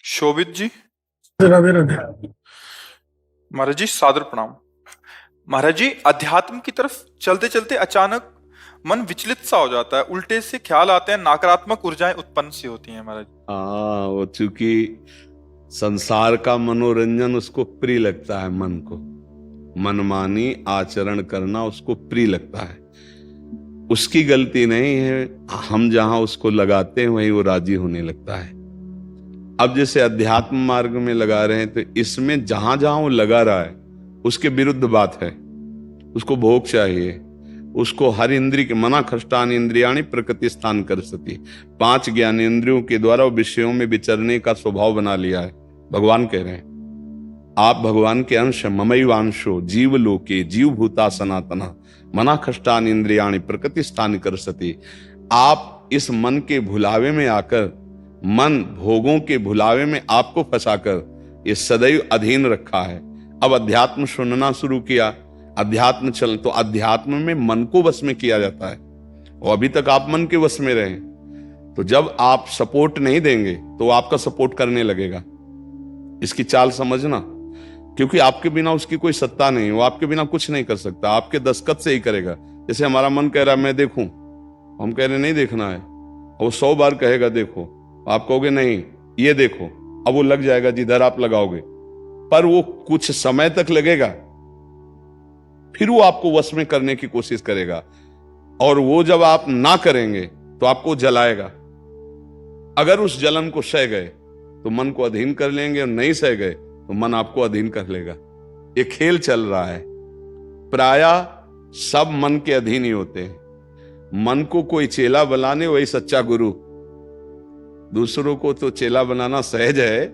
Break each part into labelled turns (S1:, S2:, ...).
S1: शोभित जी।
S2: राधे राधे।
S1: महाराज जी सादर प्रणाम। महाराज जी, अध्यात्म की तरफ चलते चलते अचानक मन विचलित सा हो जाता है, उल्टे से ख्याल आते हैं, नकारात्मक ऊर्जाएं उत्पन्न सी होती हैं महाराज।
S3: हाँ, वो चूंकि संसार का मनोरंजन उसको प्रिय लगता है, मन को मनमानी आचरण करना उसको प्रिय लगता है। उसकी गलती नहीं है, हम जहां उसको लगाते हैं वहीं वो राजी होने लगता है। अब जैसे अध्यात्म मार्ग में लगा रहे हैं तो इसमें जहां जहां वो लगा रहा है उसके विरुद्ध बात है। उसको भोग चाहिए, उसको हर इंद्रिय के मना खष्टान इंद्रियाणी प्रकृति स्थान कर सती, 5 ज्ञानेंद्रियों के द्वारा वो विषयों में विचरने का स्वभाव बना लिया है। भगवान कह रहे हैं आप भगवान के अंश, ममैवांशो जीव लोके जीव भूता सनातना मना खष्टान इंद्रियाणी प्रकृति स्थान कर सती। आप इस मन के भुलावे में आकर, मन भोगों के भुलावे में आपको फंसाकर ये सदैव अधीन रखा है। अब अध्यात्म सुनना शुरू किया, अध्यात्म चल तो अध्यात्म में मन को वश में किया जाता है और अभी तक आप मन के वश में रहे। तो जब आप सपोर्ट नहीं देंगे तो वो आपका सपोर्ट करने लगेगा। इसकी चाल समझना, क्योंकि आपके बिना उसकी कोई सत्ता नहीं, वो आपके बिना कुछ नहीं कर सकता, आपके दस्तखत से ही करेगा। जैसे हमारा मन कह रहा है मैं देखूं, हम कह रहे नहीं देखना है, और वो 100 बार कहेगा देखो, आप कहोगे नहीं ये देखो, अब वो लग जाएगा जिधर आप लगाओगे, पर वो कुछ समय तक लगेगा, फिर वो आपको वश में करने की कोशिश करेगा। और वो जब आप ना करेंगे तो आपको जलाएगा। अगर उस जलन को सह गए तो मन को अधीन कर लेंगे, और नहीं सह गए तो मन आपको अधीन कर लेगा। ये खेल चल रहा है। प्रायः सब मन के अधीन ही होते हैं। मन को कोई चेला बनाने वही सच्चा गुरु। दूसरों को तो चेला बनाना सहज है,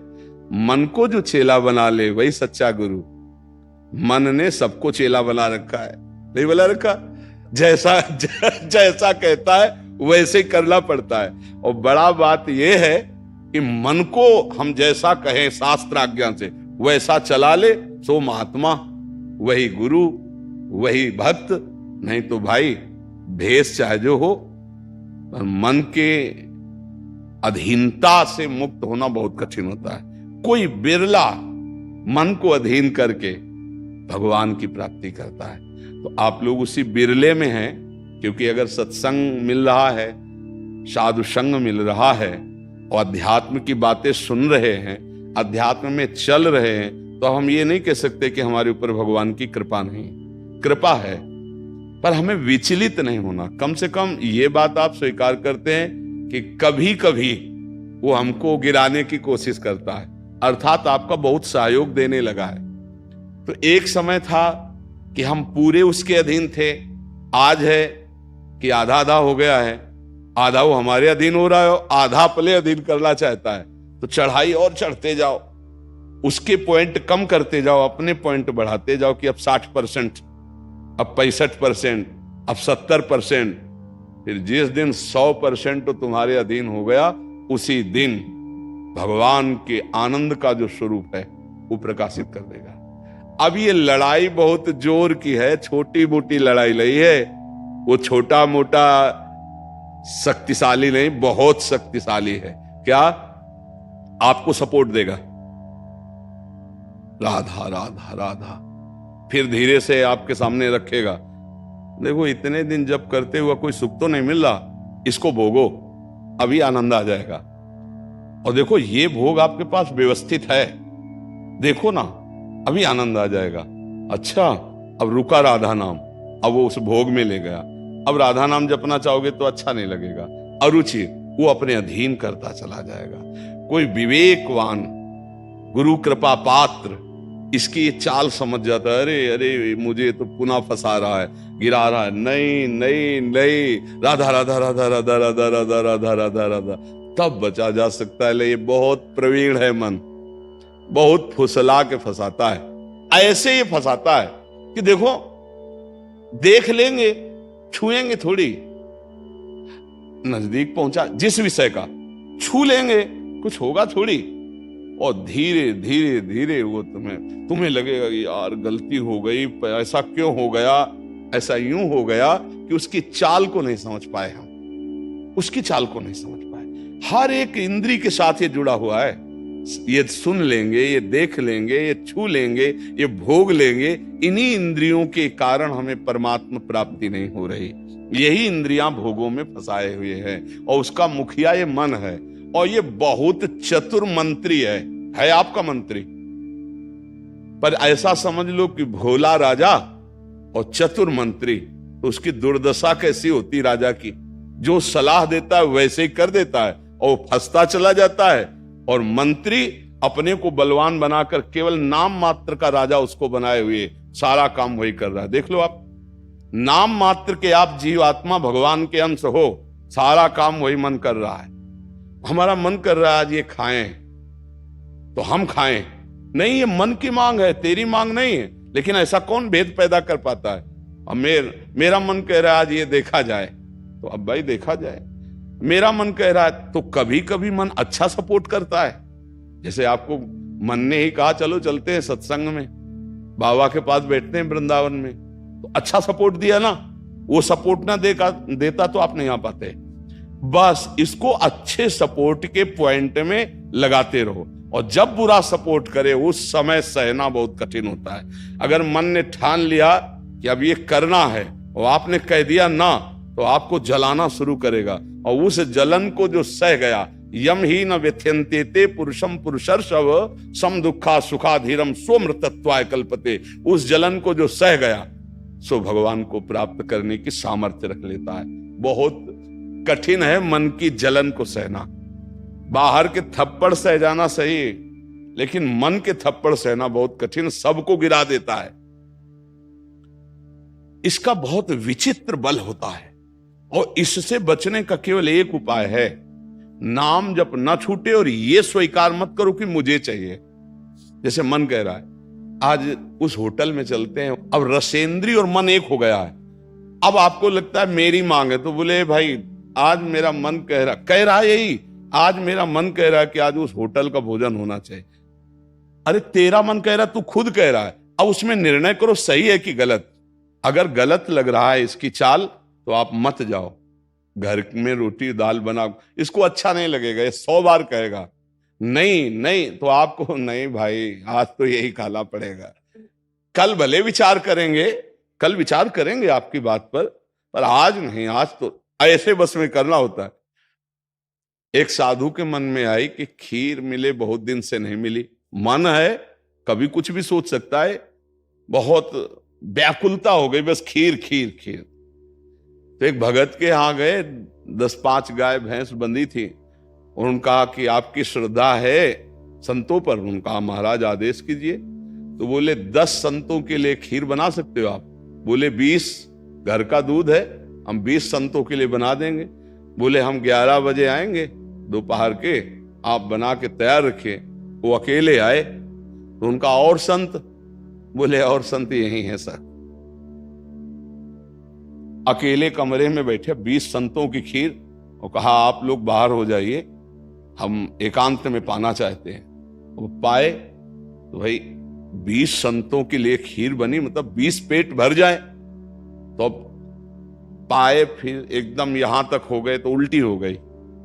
S3: मन को जो चेला बना ले वही सच्चा गुरु। मन ने सबको चेला बना रखा है, नहीं बना रखा? जैसा कहता है वैसे करना पड़ता है। और बड़ा बात यह है कि मन को हम जैसा कहें शास्त्र आज्ञा से वैसा चला ले, सो महात्मा, वही गुरु, वही भक्त। नहीं तो भाई भेष चाहे जो हो, पर मन के अधीनता से मुक्त होना बहुत कठिन होता है। कोई बिरला मन को अधीन करके भगवान की प्राप्ति करता है। तो आप लोग उसी बिरले में हैं, क्योंकि अगर सत्संग मिल रहा है, साधु संग मिल रहा है और अध्यात्म की बातें सुन रहे हैं, अध्यात्म में चल रहे हैं, तो हम ये नहीं कह सकते कि हमारे ऊपर भगवान की कृपा नहीं। कृपा है, पर हमें विचलित नहीं होना। कम से कम ये बात आप स्वीकार करते हैं कि कभी कभी वो हमको गिराने की कोशिश करता है, अर्थात आपका बहुत सहयोग देने लगा है। तो एक समय था कि हम पूरे उसके अधीन थे, आज है कि आधा आधा हो गया है। आधा वो हमारे अधीन हो रहा है, आधा अपने अधीन करना चाहता है। तो चढ़ाई और चढ़ते जाओ, उसके पॉइंट कम करते जाओ, अपने पॉइंट बढ़ाते जाओ कि अब 60%, अब 65%, अब 70%। फिर जिस दिन 100% तो तुम्हारे अधीन हो गया, उसी दिन भगवान के आनंद का जो स्वरूप है वो प्रकाशित कर देगा। अब ये लड़ाई बहुत जोर की है, छोटी मोटी लड़ाई नहीं है। वो छोटा मोटा शक्तिशाली नहीं, बहुत शक्तिशाली है। क्या? आपको सपोर्ट देगा, राधा राधा राधा, फिर धीरे से आपके सामने रखेगा। देखो इतने दिन जब करते हुआ कोई सुख तो नहीं मिल रहा, इसको भोगो, अभी आनंद आ जाएगा। और देखो ये भोग आपके पास व्यवस्थित है, देखो ना, अभी आनंद आ जाएगा। अच्छा, अब रुका राधा नाम, अब वो उस भोग में ले गया। अब राधा नाम जपना चाहोगे तो अच्छा नहीं लगेगा, अरुचि, वो अपने अधीन करता चला जाएगा। कोई विवेकवान गुरु कृपा पात्र इसकी ये चाल समझ जाता है, अरे अरे मुझे तो पुनः फंसा रहा है, गिरा रहा है। नहीं नहीं नहीं, राधा राधा राधा राधा राधा राधा राधा राधा राधा, तब बचा जा सकता है। ले ये बहुत प्रवीण है मन, बहुत फुसला के फंसाता है। ऐसे ही फंसाता है कि देखो देख लेंगे, छुएंगे थोड़ी, नजदीक पहुंचा जिस विषय का, छू लेंगे, कुछ होगा थोड़ी, और धीरे धीरे धीरे वो तुम्हें लगेगा कि यार गलती हो गई, ऐसा क्यों हो गया, ऐसा यूं हो गया कि उसकी चाल को नहीं समझ पाए हम, उसकी चाल को नहीं समझ पाए। हर एक इंद्री के साथ ये जुड़ा हुआ है। ये सुन लेंगे, ये देख लेंगे, ये छू लेंगे, ये भोग लेंगे, इन्हीं इंद्रियों के कारण हमें परमात्मा प्राप्ति नहीं हो रही। यही इंद्रियां भोगों में फंसाए हुए हैं और उसका मुखिया ये मन है। और ये बहुत चतुर मंत्री है आपका मंत्री। पर ऐसा समझ लो कि भोला राजा और चतुर मंत्री, तो उसकी दुर्दशा कैसी होती राजा की। जो सलाह देता है वैसे ही कर देता है और वो फंसता चला जाता है। और मंत्री अपने को बलवान बनाकर केवल नाम मात्र का राजा उसको बनाए हुए सारा काम वही कर रहा है। देख लो आप, नाम मात्र के आप जीवात्मा भगवान के अंश हो, सारा काम वही मन कर रहा है। हमारा मन कर रहा है आज ये खाएं तो हम खाएं, नहीं, ये मन की मांग है, तेरी मांग नहीं है। लेकिन ऐसा कौन भेद पैदा कर पाता है। अब मेरा मन कह रहा है आज ये देखा जाए, तो अब भाई देखा जाए। मेरा मन कह रहा है, तो कभी कभी मन अच्छा सपोर्ट करता है। जैसे आपको मन ने ही कहा चलो चलते हैं सत्संग में, बाबा के पास बैठते हैं वृंदावन में, तो अच्छा सपोर्ट दिया ना। वो सपोर्ट ना देता तो आप नहीं आ पाते। बस इसको अच्छे सपोर्ट के पॉइंट में लगाते रहो। और जब बुरा सपोर्ट करे उस समय सहना बहुत कठिन होता है। अगर मन ने ठान लिया कि अब ये करना है और आपने कह दिया ना, तो आपको जलाना शुरू करेगा। और उस जलन को जो सह गया, यम ही न व्यथ्यन्ते ते पुरुषम पुरुषर्षव सम दुखा सुखाधीरम स्वमृतत्वाय कल्पते, उस जलन को जो सह गया सो भगवान को प्राप्त करने की सामर्थ्य रख लेता है। बहुत कठिन है मन की जलन को सहना। बाहर के थप्पड़ सह जाना सही, लेकिन मन के थप्पड़ सहना बहुत कठिन, सबको गिरा देता है। इसका बहुत विचित्र बल होता है और इससे बचने का केवल एक उपाय है, नाम जप न छूटे और ये स्वीकार मत करो कि मुझे चाहिए। जैसे मन कह रहा है आज उस होटल में चलते हैं, अब रसेंद्री और मन एक हो गया है। अब आपको लगता है मेरी मांग है, तो बोले भाई आज मेरा मन कह रहा है यही, आज मेरा मन कह रहा है कि आज उस होटल का भोजन होना चाहिए। अरे तेरा मन कह रहा है, तू खुद कह रहा है, अब उसमें निर्णय करो सही है कि गलत। अगर गलत लग रहा है इसकी चाल तो आप मत जाओ। घर में रोटी दाल बनाओ, इसको अच्छा नहीं लगेगा, ये 100 बार कहेगा नहीं नहीं, तो आपको नहीं भाई आज तो यही खाना पड़ेगा। कल भले विचार करेंगे, कल विचार करेंगे आपकी बात पर आज नहीं, आज तो ऐसे बस में करना होता है। एक साधु के मन में आई कि खीर मिले, बहुत दिन से नहीं मिली। मन है कभी कुछ भी सोच सकता है, बहुत व्याकुलता हो गई, बस खीर खीर खीर। तो एक भगत के यहां गए, 10-5 गाय भैंस बंधी थी। उनका कि आपकी श्रद्धा है संतों पर? उनका महाराज आदेश कीजिए। तो बोले 10 संतों के लिए खीर बना सकते हो आप? बोले 20, घर का दूध है, हम 20 संतों के लिए बना देंगे। बोले हम 11 बजे आएंगे दोपहर के, आप बना के तैयार रखिए। वो अकेले आए तो उनका और संत, बोले और संत यही है सर। अकेले कमरे में बैठे 20 संतों की खीर और कहा आप लोग बाहर हो जाइए, हम एकांत में पाना चाहते हैं। वो पाए तो भाई 20 संतों के लिए खीर बनी, मतलब 20 पेट भर जाए। तो अब पाए, फिर एकदम यहां तक हो गए तो उल्टी हो गई,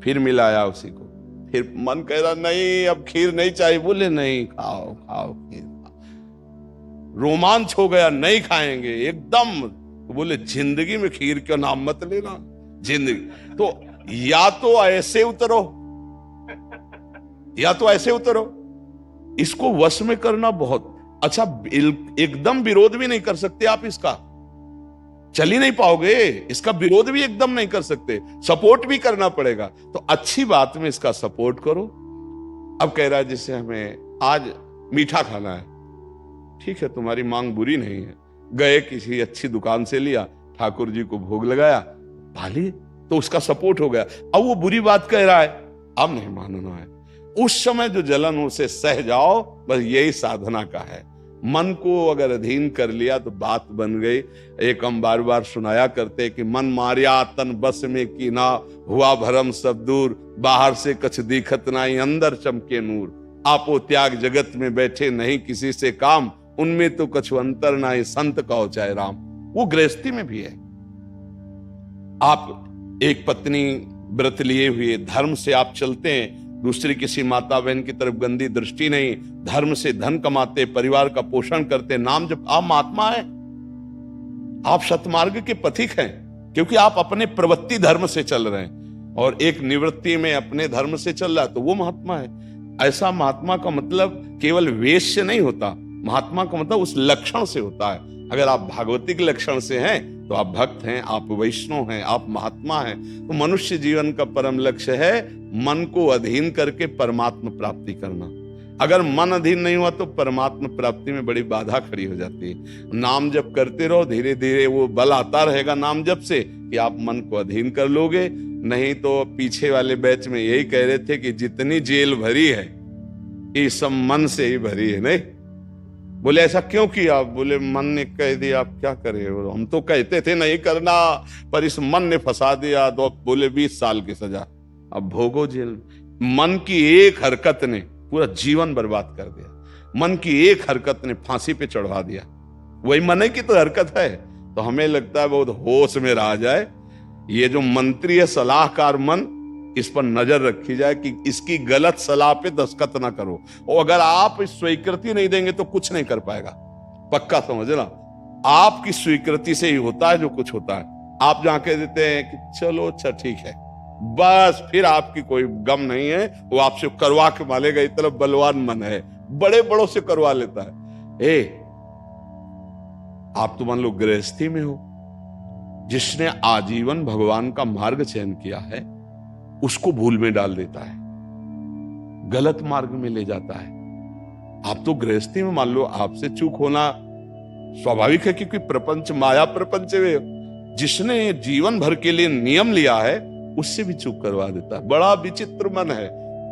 S3: फिर मिलाया उसी को। फिर मन कह रहा नहीं अब खीर नहीं चाहिए। बोले नहीं, खाओ खाओ खीर। रोमांच हो गया, नहीं खाएंगे एकदम। तो बोले जिंदगी में खीर का नाम मत लेना, जिंदगी तो या तो ऐसे उतरो, या तो ऐसे उतरो। इसको वश में करना बहुत अच्छा। एकदम विरोध भी नहीं कर सकते आप इसका, चल ही नहीं पाओगे। इसका विरोध भी एकदम नहीं कर सकते, सपोर्ट भी करना पड़ेगा। तो अच्छी बात में इसका सपोर्ट करो। अब कह रहा है जैसे हमें आज मीठा खाना है, ठीक है तुम्हारी मांग बुरी नहीं है। गए किसी अच्छी दुकान से लिया, ठाकुर जी को भोग लगाया, भाली, तो उसका सपोर्ट हो गया। अब वो बुरी बात कह रहा है, अब नहीं मानना है। उस समय जो जलन उसे सह जाओ, बस यही साधना का है। मन को अगर अधीन कर लिया तो बात बन गई। एक हम बार बार सुनाया करते कि मन मारिया तन बस में की ना, हुआ भरम सब दूर, बाहर से कछ दिखत नाई, अंदर चमके नूर। आपो त्याग जगत में बैठे नहीं किसी से काम, उनमें तो कछु अंतर नाई, संत कहो चाहे राम। वो गृहस्थी में भी है। आप एक पत्नी व्रत लिए हुए धर्म से आप चलते हैं, दूसरी किसी माता बहन की तरफ गंदी दृष्टि नहीं, धर्म से धन कमाते, परिवार का पोषण करते, नाम जब आप महात्मा है, आप सतमार्ग के पथिक हैं, क्योंकि आप अपने प्रवृत्ति धर्म से चल रहे हैं और एक निवृत्ति में अपने धर्म से चल रहा है, तो वो महात्मा है। ऐसा महात्मा का मतलब केवल वेश से नहीं होता, महात्मा का मतलब उस लक्षण से होता है। अगर आप भागवतिक लक्षण से हैं तो आप भक्त हैं, आप वैष्णव हैं, आप महात्मा हैं। तो मनुष्य जीवन का परम लक्ष्य है मन को अधीन करके परमात्मा प्राप्ति करना। अगर मन अधीन नहीं हुआ तो परमात्मा प्राप्ति में बड़ी बाधा खड़ी हो जाती है। नाम जप करते रहो, धीरे धीरे वो बल आता रहेगा नाम जप से कि आप मन को अधीन कर लोगे। नहीं तो पीछे वाले बैच में यही कह रहे थे कि जितनी जेल भरी है ये सब मन से ही भरी है। नहीं बोले ऐसा क्यों किया? बोले मन ने कह दिया, आप क्या करें, हम तो कहते थे नहीं करना पर इस मन ने फंसा दिया। तो बोले 20 साल की सजा, अब भोगो जेल। मन की एक हरकत ने पूरा जीवन बर्बाद कर दिया, मन की एक हरकत ने फांसी पे चढ़वा दिया। वही मन की तो हरकत है। तो हमें लगता है बहुत होश में रहा जाए, ये जो मंत्री है सलाहकार मन, इस पर नजर रखी जाए कि इसकी गलत सलाह पे दस्तखत ना करो। और अगर आप स्वीकृति नहीं देंगे तो कुछ नहीं कर पाएगा, पक्का समझना। आपकी स्वीकृति से ही होता है जो कुछ होता है। आप जहां कह देते हैं कि चलो अच्छा ठीक है, बस फिर आपकी कोई गम नहीं है, वो आपसे करवा के मालेगा। इतना बलवान मन है, बड़े बड़ों से करवा लेता है। आप तो मान लो गृहस्थी में हो, जिसने आजीवन भगवान का मार्ग चयन किया है उसको भूल में डाल देता है, गलत मार्ग में ले जाता है। आप तो गृहस्थी में मान लो आपसे चूक होना स्वाभाविक है, क्योंकि प्रपंच माया प्रपंच में जिसने जीवन भर के लिए नियम लिया है उससे भी चूक करवा देता है। बड़ा विचित्र मन है।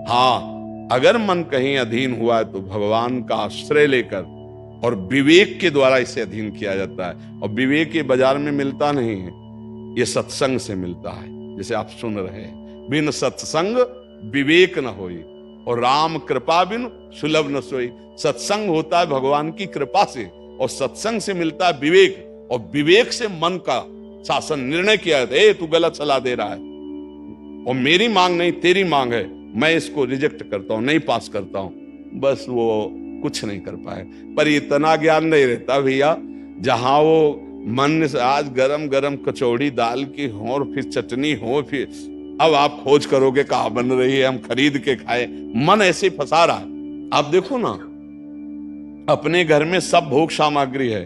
S3: हाँ, अगर मन कहीं अधीन हुआ है तो भगवान का आश्रय लेकर और विवेक के द्वारा इसे अधीन किया जाता है। और विवेक ये बाजार में मिलता नहीं है, ये सत्संग से मिलता है। जैसे आप सुन रहे हैं, बिन सत्संग विवेक न होई और राम कृपा बिन सुलभ न सोई। सत्संग होता है भगवान की कृपा से, और सत्संग से मिलता है विवेक, और विवेक से मन का शासन निर्णय किया जाता है। तू गलत सलाह दे रहा है और मेरी मांग नहीं तेरी मांग है, मैं इसको रिजेक्ट करता हूं, नहीं पास करता हूं। बस वो कुछ नहीं कर पाए। पर इतना ज्ञान नहीं रहता भैया, जहां वो मन से आज गरम गरम कचौड़ी दाल की हो और फिर चटनी हो, फिर अब आप खोज करोगे कहाँ बन रही है, हम खरीद के खाए। मन ऐसे ही फंसा रहा है। आप देखो ना, अपने घर में सब भोग सामग्री है,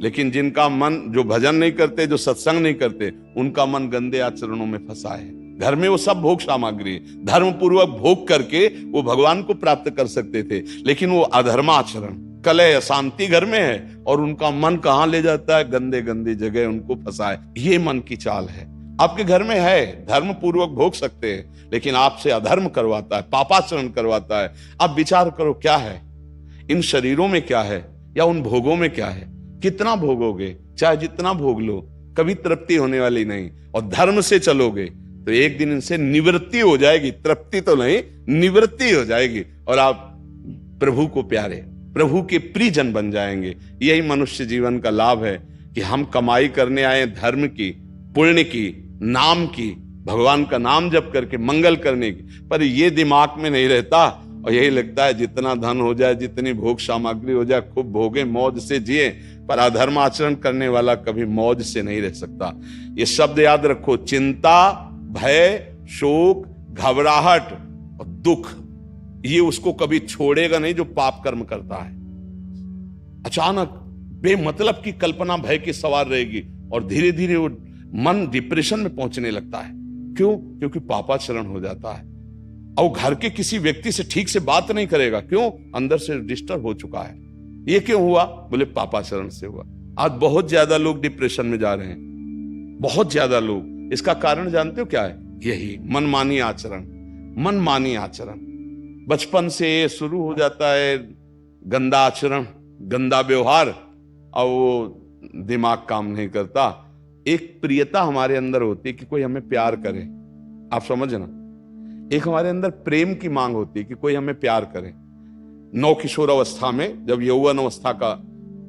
S3: लेकिन जिनका मन, जो भजन नहीं करते, जो सत्संग नहीं करते, उनका मन गंदे आचरणों में फंसा है। घर में वो सब भोग सामग्री, धर्म पूर्वक भोग करके वो भगवान को प्राप्त कर सकते थे, लेकिन वो अधर्माचरण, कलह, अशांति घर में है, और उनका मन कहां ले जाता है? गंदे गंदी जगह उनको फंसाए। ये मन की चाल है। आपके घर में है, धर्म पूर्वक भोग सकते हैं, लेकिन आपसे अधर्म करवाता है, पापाचरण करवाता है। आप विचार करो क्या है इन शरीरों में, क्या है, या उन भोगों में क्या है? कितना भोगोगे? चाहे जितना भोग लो, कभी तृप्ति होने वाली नहीं। और धर्म से चलोगे तो एक दिन इनसे निवृत्ति हो जाएगी, तृप्ति तो नहीं, निवृत्ति हो जाएगी, और आप प्रभु को प्यारे, प्रभु के प्रियजन बन जाएंगे। यही मनुष्य जीवन का लाभ है कि हम कमाई करने आए धर्म की, पुण्य की, नाम की, भगवान का नाम जप करके मंगल करने की, पर ये दिमाग में नहीं रहता। और यही लगता है जितना धन हो जाए, जितनी भोग सामग्री हो जाए, खूब भोगे, मौज से जिए। पर अधर्म आचरण करने वाला कभी मौज से नहीं रह सकता। ये शब्द याद रखो, चिंता, भय, शोक, घबराहट और दुख, ये उसको कभी छोड़ेगा नहीं जो पाप कर्म करता है। अचानक बेमतलब की कल्पना भय की सवार रहेगी और धीरे धीरे वो मन डिप्रेशन में पहुंचने लगता है। क्यों? क्योंकि पापाचरण हो जाता है। और घर के किसी व्यक्ति से ठीक से बात नहीं करेगा। क्यों? अंदर से डिस्टर्ब हो चुका है। ये क्यों हुआ? बोले पापाचरण से हुआ। आज बहुत ज्यादा लोग डिप्रेशन में जा रहे हैं, बहुत ज्यादा लोग। इसका कारण जानते हो क्या है? यही मनमानी आचरण। मनमानी आचरण बचपन से शुरू हो जाता है, गंदा आचरण, गंदा व्यवहार, और वो दिमाग काम नहीं करता। एक प्रियता हमारे अंदर होती है कि कोई हमें प्यार करे, आप समझना। एक हमारे अंदर प्रेम की मांग होती है कि कोई हमें प्यार करे। नौ किशोर अवस्था में, जब यौवन अवस्था का,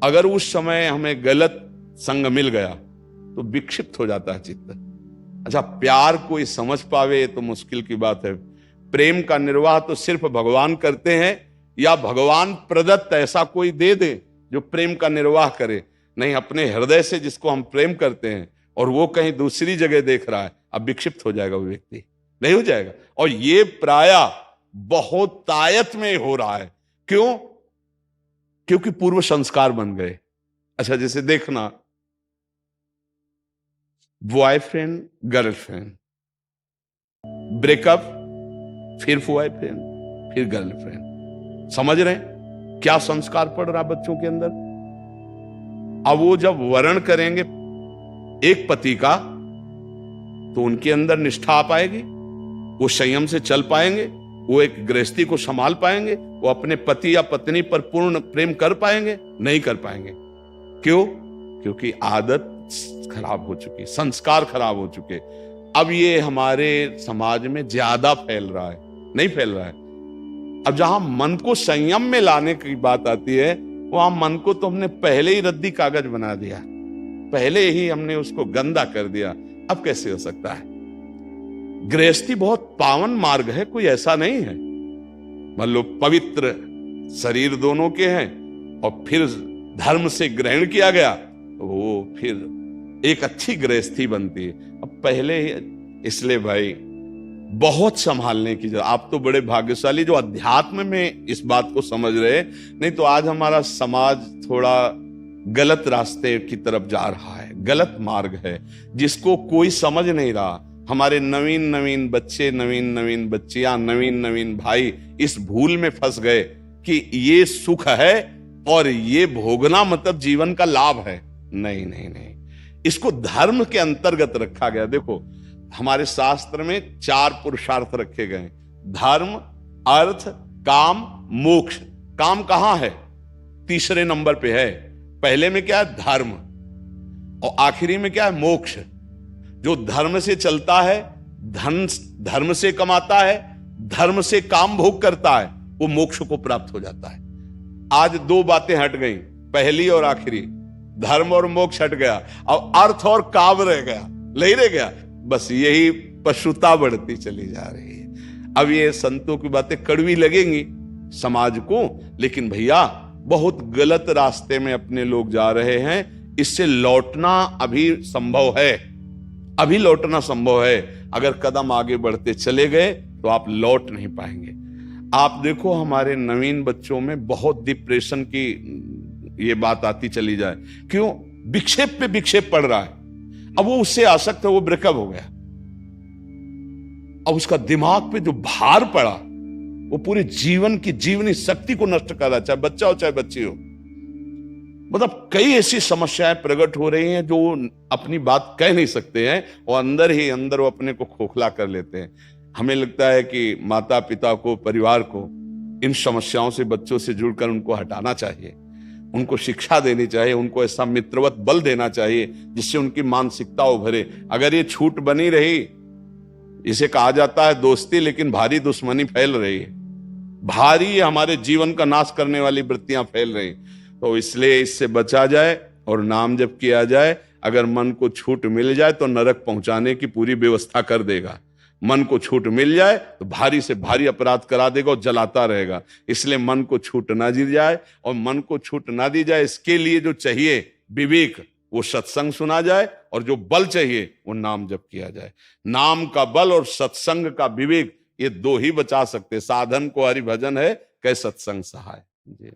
S3: अगर उस समय हमें गलत संग मिल गया तो विक्षिप्त हो जाता है चित्त। अच्छा, प्यार कोई समझ पावे तो मुश्किल की बात है। प्रेम का निर्वाह तो सिर्फ भगवान करते हैं, या भगवान प्रदत्त ऐसा कोई दे दे जो प्रेम का निर्वाह करे। नहीं, अपने हृदय से जिसको हम प्रेम करते हैं और वो कहीं दूसरी जगह देख रहा है, अब विक्षिप्त हो जाएगा वो व्यक्ति, नहीं हो जाएगा। और ये प्रायः बहुत तायत में हो रहा है। क्यों? क्योंकि पूर्व संस्कार बन गए। अच्छा, जैसे देखना, बॉयफ्रेंड गर्लफ्रेंड, ब्रेकअप, फिर बॉयफ्रेंड, फिर गर्लफ्रेंड। समझ रहे हैं क्या संस्कार पड़ रहा बच्चों के अंदर? अब वो जब वर्ण करेंगे एक पति का, तो उनके अंदर निष्ठा आ पाएगी, वो संयम से चल पाएंगे, वो एक गृहस्थी को संभाल पाएंगे, वो अपने पति या पत्नी पर पूर्ण प्रेम कर पाएंगे? नहीं कर पाएंगे। क्यों? क्योंकि आदत खराब हो चुकी, संस्कार खराब हो चुके। अब ये हमारे समाज में ज्यादा फैल रहा है, नहीं फैल रहा है। अब जहां मन को संयम में लाने की बात आती है, वहां मन को तो हमने पहले ही रद्दी कागज बना दिया, पहले ही हमने उसको गंदा कर दिया। अब कैसे हो सकता है? गृहस्थी बहुत पावन मार्ग है, कोई ऐसा नहीं है। मान लो पवित्र शरीर दोनों के हैं और फिर धर्म से ग्रहण किया गया, तो वो फिर एक अच्छी गृहस्थी बनती है। अब पहले ही, इसलिए भाई बहुत संभालने की जरूरत। आप तो बड़े भाग्यशाली जो अध्यात्म में इस बात को समझ रहे, नहीं तो आज हमारा समाज थोड़ा गलत रास्ते की तरफ जा रहा है, गलत मार्ग है जिसको कोई समझ नहीं रहा। हमारे नवीन नवीन बच्चे, नवीन नवीन बच्चियां, नवीन नवीन भाई इस भूल में फंस गए कि ये सुख है और ये भोगना मतलब जीवन का लाभ है। नहीं नहीं नहीं, इसको धर्म के अंतर्गत रखा गया। देखो, हमारे शास्त्र में 4 पुरुषार्थ रखे गए, धर्म, अर्थ, काम, मोक्ष। काम कहां है? तीसरे नंबर पे है। पहले में क्या है? धर्म, और आखिरी में क्या है? मोक्ष। जो धर्म से चलता है, धन धर्म से कमाता है, धर्म से काम भोग करता है, वो मोक्ष को प्राप्त हो जाता है। आज 2 बातें हट गई, पहली और आखिरी, धर्म और मोक्ष हट गया, अब अर्थ और काम रह गया, नहीं रह गया। बस यही पशुता बढ़ती चली जा रही है। अब ये संतों की बातें कड़वी लगेंगी समाज को, लेकिन भैया बहुत गलत रास्ते में अपने लोग जा रहे हैं। इससे लौटना अभी संभव है, अभी लौटना संभव है। अगर कदम आगे बढ़ते चले गए तो आप लौट नहीं पाएंगे। आप देखो, हमारे नवीन बच्चों में बहुत डिप्रेशन की ये बात आती चली जाए। क्यों? विक्षेप पे विक्षेप पड़ रहा है। अब वो उससे आसक्त है, वो ब्रेकअप हो गया, अब उसका दिमाग पे जो भार पड़ा वो पूरे जीवन की जीवनी शक्ति को नष्ट कर रहा, चाहे बच्चा हो चाहे बच्ची हो। मतलब कई ऐसी समस्याएं प्रकट हो रही हैं जो अपनी बात कह नहीं सकते हैं और अंदर ही अंदर वो अपने को खोखला कर लेते हैं। हमें लगता है कि माता पिता को, परिवार को इन समस्याओं से, बच्चों से जुड़कर उनको हटाना चाहिए, उनको शिक्षा देनी चाहिए, उनको ऐसा मित्रवत बल देना चाहिए जिससे उनकी मानसिकता उभरे। अगर ये छूट बनी रही, इसे कहा जाता है दोस्ती, लेकिन भारी दुश्मनी फैल रही है, भारी हमारे जीवन का नाश करने वाली वृत्तियां फैल रही। तो इसलिए इससे बचा जाए और नाम जप किया जाए। अगर मन को छूट मिल जाए तो नरक पहुंचाने की पूरी व्यवस्था कर देगा। मन को छूट मिल जाए तो भारी से भारी अपराध करा देगा और जलाता रहेगा। इसलिए मन को छूट ना दी जाए, और मन को छूट ना दी जाए इसके लिए जो चाहिए विवेक, वो सत्संग सुना जाए, और जो बल चाहिए वो नाम जप किया जाए। नाम का बल और सत्संग का विवेक, ये 2 ही बचा सकते। साधन को हरि भजन है, कै सत्संग सहाय। जी।